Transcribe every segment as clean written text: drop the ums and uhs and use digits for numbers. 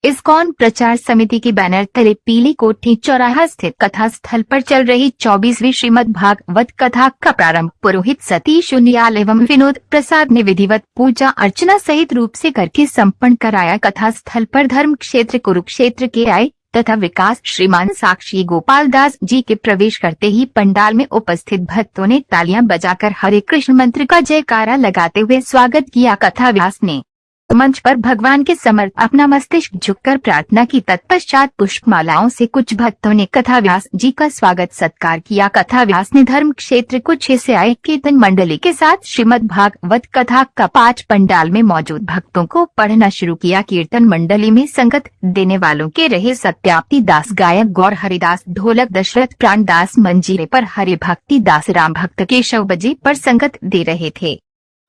ISKCON प्रचार समिति के बैनर तले पीली कोठी चौराहा स्थित कथा स्थल पर चल रही 24वीं श्रीमद् भागवत कथा का प्रारंभ पुरोहित सतीश उनियाल एवं विनोद प्रसाद ने विधिवत पूजा अर्चना सहित रूप से करके संपन्न कराया। कथा स्थल पर धर्म क्षेत्र कुरुक्षेत्र के आए तथा विकास श्रीमान साक्षी गोपाल दास जी के प्रवेश करते ही पंडाल में उपस्थित भक्तों ने तालियां बजाकर हरे कृष्ण मंत्र का जयकारा लगाते हुए स्वागत किया। कथा व्यास ने मंच पर भगवान के समर्थ अपना मस्तिष्क झुककर प्रार्थना की। तत्पश्चात पुष्पमालाओं से कुछ भक्तों ने कथा व्यास जी का स्वागत सत्कार किया। कथा व्यास ने धर्म क्षेत्र कुछ से आए कीर्तन मंडली के साथ श्रीमद् भागवत कथा का पाठ पंडाल में मौजूद भक्तों को पढ़ना शुरू किया। कीर्तन मंडली में संगत देने वालों के रहे सत्याप्ति दास, गायक गौर हरिदास, ढोलक दशरथ प्राणदास, मंजीरे पर हरि भक्ति दास, राम भक्त केशव बजी पर संगत दे रहे थे।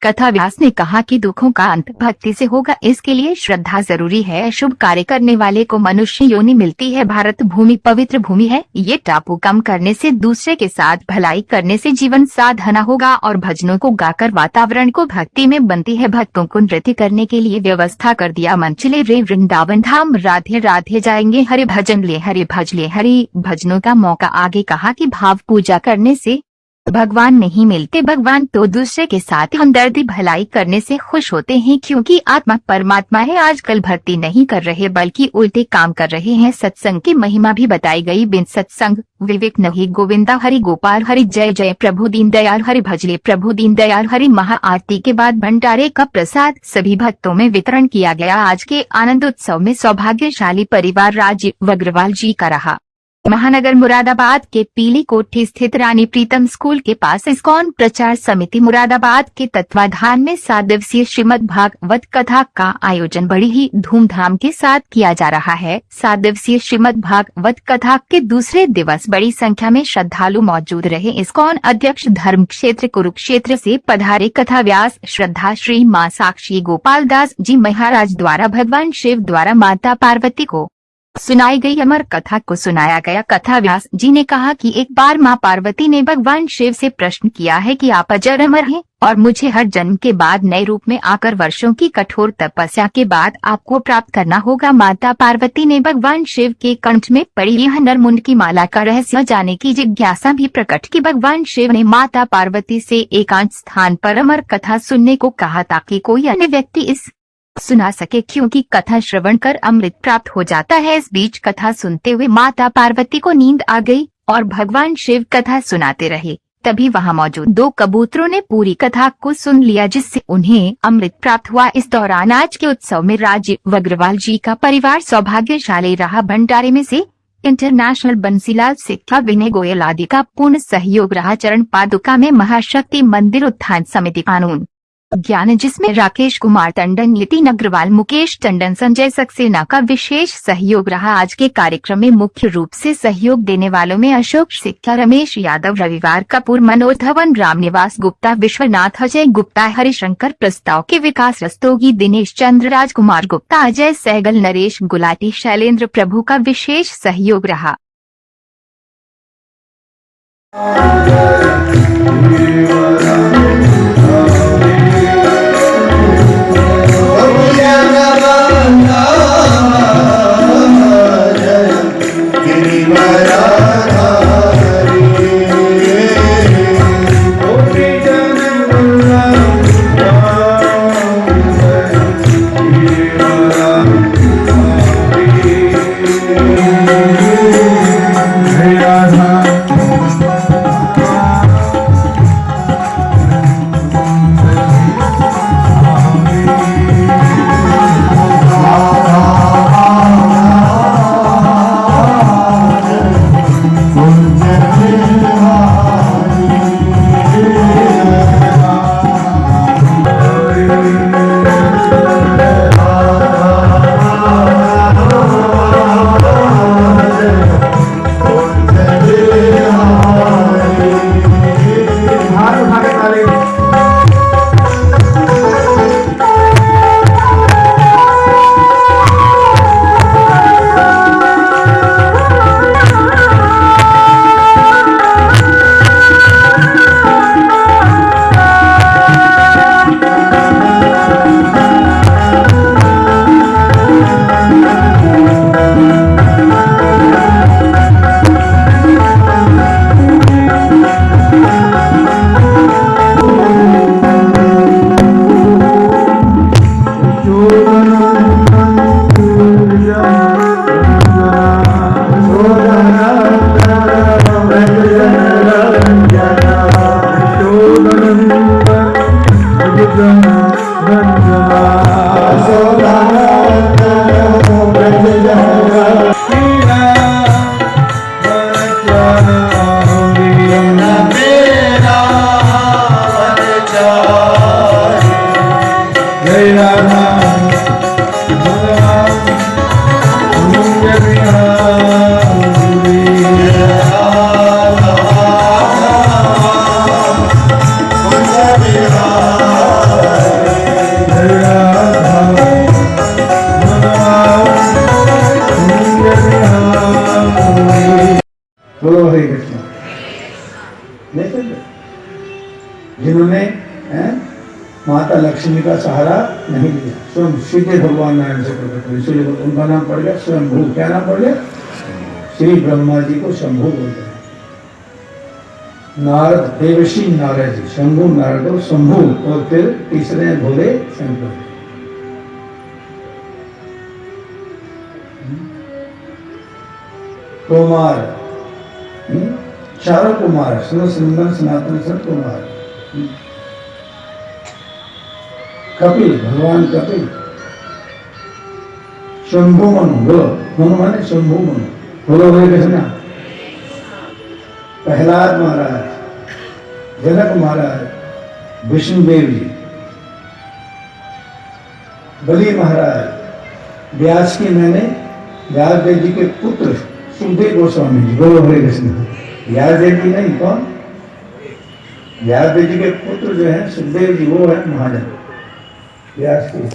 कथा व्यास ने कहा कि दुखों का अंत भक्ति से होगा, इसके लिए श्रद्धा जरूरी है। शुभ कार्य करने वाले को मनुष्य योनि मिलती है। भारत भूमि पवित्र भूमि है। ये टापू कम करने से, दूसरे के साथ भलाई करने से जीवन साधना होगा और भजनों को गाकर वातावरण को भक्ति में बनती है। भक्तों को नृत्य करने के लिए व्यवस्था कर दिया। मन चले रे वृंदावन धाम, राधे राधे जाएंगे, हरि भजन ले, हरि भज ले, हरि भजनों का मौका। आगे कहा कि भाव पूजा करने से भगवान नहीं मिलते, भगवान तो दूसरे के साथ हमदर्दी भलाई करने से खुश होते हैं, क्योंकि आत्मा परमात्मा है। आजकल भक्ति नहीं कर रहे बल्कि उल्टे काम कर रहे हैं। सत्संग की महिमा भी बताई गई। बिन सत्संग विवेक नहीं। गोविंदा हरि गोपाल हरि, जय जय प्रभु दीन दयाल, हरि भजले प्रभु दीन दयाल, हरि। महाआरती के बाद भंडारे का प्रसाद सभी भक्तों में वितरण किया गया। आज के आनंद उत्सव में सौभाग्यशाली परिवार राजीव अग्रवाल जी का रहा। महानगर मुरादाबाद के पीली कोठी स्थित रानी प्रीतम स्कूल के पास इस्कॉन प्रचार समिति मुरादाबाद के तत्वाधान में 7 दिवसीय श्रीमद् भागवत कथा का आयोजन बड़ी ही धूमधाम के साथ किया जा रहा है। 7 दिवसीय श्रीमद् भागवत कथा के दूसरे दिवस बड़ी संख्या में श्रद्धालु मौजूद रहे। इस्कॉन अध्यक्ष धर्म क्षेत्र कुरुक्षेत्र से पधारे कथा व्यास श्रद्धा श्री मां साक्षी गोपाल दास जी महाराज द्वारा भगवान शिव द्वारा माता पार्वती को सुनाई गई अमर कथा को सुनाया गया। कथा व्यास जी ने कहा कि एक बार मां पार्वती ने भगवान शिव से प्रश्न किया है कि आप अजर अमर हैं और मुझे हर जन्म के बाद नए रूप में आकर वर्षों की कठोर तपस्या के बाद आपको प्राप्त करना होगा। माता पार्वती ने भगवान शिव के कंठ में पड़ी यह नरमुंड की माला का रहस्य जाने की जिज्ञासा भी प्रकट की। भगवान शिव ने माता पार्वती से एकांत स्थान पर अमर कथा सुनने को कहा ताकि कोई अन्य व्यक्ति इस सुना सके, क्योंकि कथा श्रवण कर अमृत प्राप्त हो जाता है। इस बीच कथा सुनते हुए माता पार्वती को नींद आ गई और भगवान शिव कथा सुनाते रहे। तभी वहां मौजूद 2 कबूतरों ने पूरी कथा को सुन लिया, जिससे उन्हें अमृत प्राप्त हुआ। इस दौरान आज के उत्सव में राजीव अग्रवाल जी का परिवार सौभाग्यशाली रहा। भंडारे में से इंटरनेशनल बंसीलाल सिक्का, विनय गोयल आदि का पूर्ण सहयोग रहा। चरण पादुका में महाशक्ति मंदिर उत्थान समिति कानून ज्ञान, जिसमें राकेश कुमार टंडन, नितिन अग्रवाल, मुकेश टंडन, संजय सक्सेना का विशेष सहयोग रहा। आज के कार्यक्रम में मुख्य रूप से सहयोग देने वालों में अशोक सिक्का, रमेश यादव, रविवार कपूर, मनोज धवन, रामनिवास गुप्ता, विश्वनाथ, अजय गुप्ता, हरिशंकर प्रस्ताव के विकास रस्तोगी, दिनेश चंद्र, राजकुमार गुप्ता, अजय सहगल, नरेश गुलाटी, शैलेंद्र प्रभु का विशेष सहयोग रहा। बोलो हरे कृष्ण। नहीं समझे? जिन्होंने माता लक्ष्मी का सहारा नहीं लिया, स्वयं सीधे भगवान नारायण से प्रकट हुए, इसलिए उनका नाम पड़ गया स्वयंभू। क्या नाम पड़ गया? श्री ब्रह्मा जी को शंभू बोलते हैं। नारद देवशी नारद जी, शंभू नारद और शंभू, और फिर तीसरे हैं भोले शंकर। कुमार, चारों कुमार, सनातन सनातन कुमार। कपिल, भगवान कपिल, शंभु मनु, बोलो मनु माने शंभु मनु, बोलो हरे कृष्ण। प्रहलाद महाराज, जनक महाराज, विष्णुदेव जी, बलि महाराज, व्यास की मैंने व्यास देव जी के पुत्र सुखदेव गोस्वामी जी, बोलो हरे कृष्ण। व्यास देव जी नहीं, कौन? व्यास देव जी के पुत्र जो है सुखदेव जी, वो है महाजन व्यास की।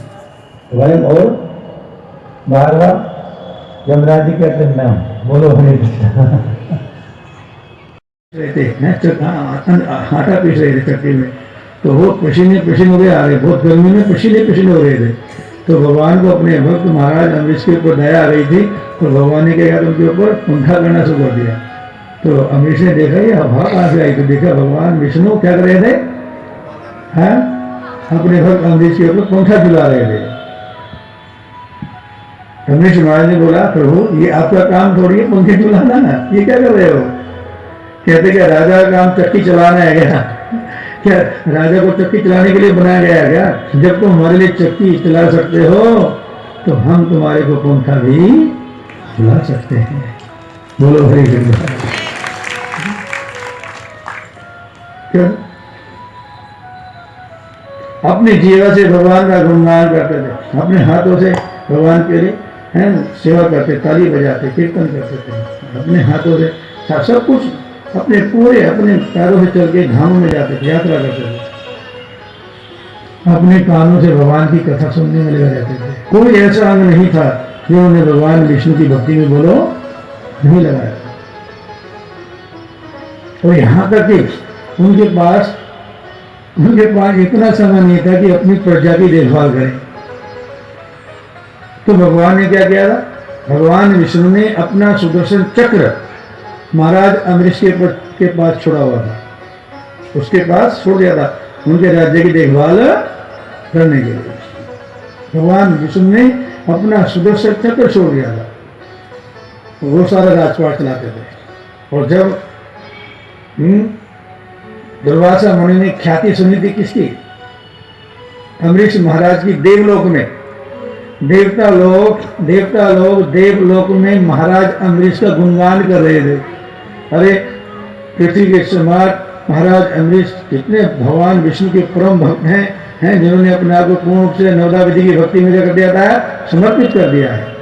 स्वयं और 12वां यमराज जी कहते हैं नाम, बोलो हरे कृष्ण। रहते आटा पीस रहे थे चक्की में, तो वो पसीने पसीने हुए आ रहे, बहुत गर्मी में पसीने पसीने हो रहे थे। तो भगवान को अपने भक्त महाराज अमरीश के ऊपर दया आ गई थी, तो भगवान ने क्या किया, उनके ऊपर पंखा करना शुरू कर दिया। तो अमरीश ने देखा ये हवा कहाँ से आई, तो देखा भगवान विष्णु क्या कर रहे थे, हाँ, अपने भक्त अमरीश के ऊपर पंखा चला रहे थे। अमरीश महाराज ने बोला, प्रभु ये आपका काम थोड़ी है पंखे चलाना, ये क्या कर रहे हो? कहते क्या राजा का काम चक्की चलाना है क्या राजा को चक्की चलाने के लिए बनाया गया है क्या? जब तुम हमारे लिए चक्की चला सकते हो तो हम तुम्हारे को पंखा भी चला सकते हैं। बोलो हरे कृष्ण। क्या अपने जीवा से भगवान का गुणगान करते थे, अपने हाथों से भगवान के लिए हैं सेवा करते, ताली बजाते, कीर्तन करते थे, अपने हाथों से सब कुछ, अपने पूरे अपने पैरों से चल के धामों में जाते थे, यात्रा करते थे, अपने कानों से भगवान की कथा सुनने में लगे रहते थे। कोई ऐसा अंग नहीं था जो उन्हें भगवान विष्णु की भक्ति में बोलो नहीं लगाया। और यहाँ तक कि उनके पास इतना समय नहीं था कि अपनी प्रजा की देखभाल करें। तो भगवान ने क्या किया था, भगवान विष्णु ने अपना सुदर्शन चक्र महाराज अमरीश के पास छोड़ा हुआ था, उसके पास छोड़ दिया था उनके राज्य की देखभाल करने के लिए। भगवान विष्णु ने अपना सुदर्शन चक्र छोड़ दिया था, वो सारा राजपाट चलाते थे। और जब दुर्वासा मुनि ने ख्याति सुनी थी किसकी, अमरीश महाराज की, देवलोक में, देवलोक में महाराज अमरीश का गुणगान कर रहे थे। अरे पृथ्वी के सम्राट महाराज अमरीश कितने भगवान विष्णु के परम भक्त हैं जिन्होंने अपने आप को पूर्ण रूप से नवदा विधि की भक्ति में कर दिया था, समर्पित कर दिया है।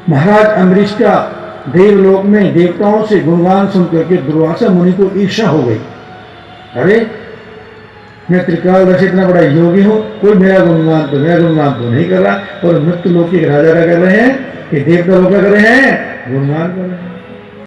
महाराज अमरीश का देवलोक में देवताओं से गुणगान सुन करके दुर्वासा मुनि को ईर्ष्या हो गई। अरे मैं त्रिकालदर्शी इतना बड़ा योगी हूँ, कोई मेरा गुणगान तो नहीं कर रहा, और मृत्यु लोक के राजा क्या कर रहे हैं कि देवता लोग क्या कर रहे हैं, गुणगान कर रहे हैं।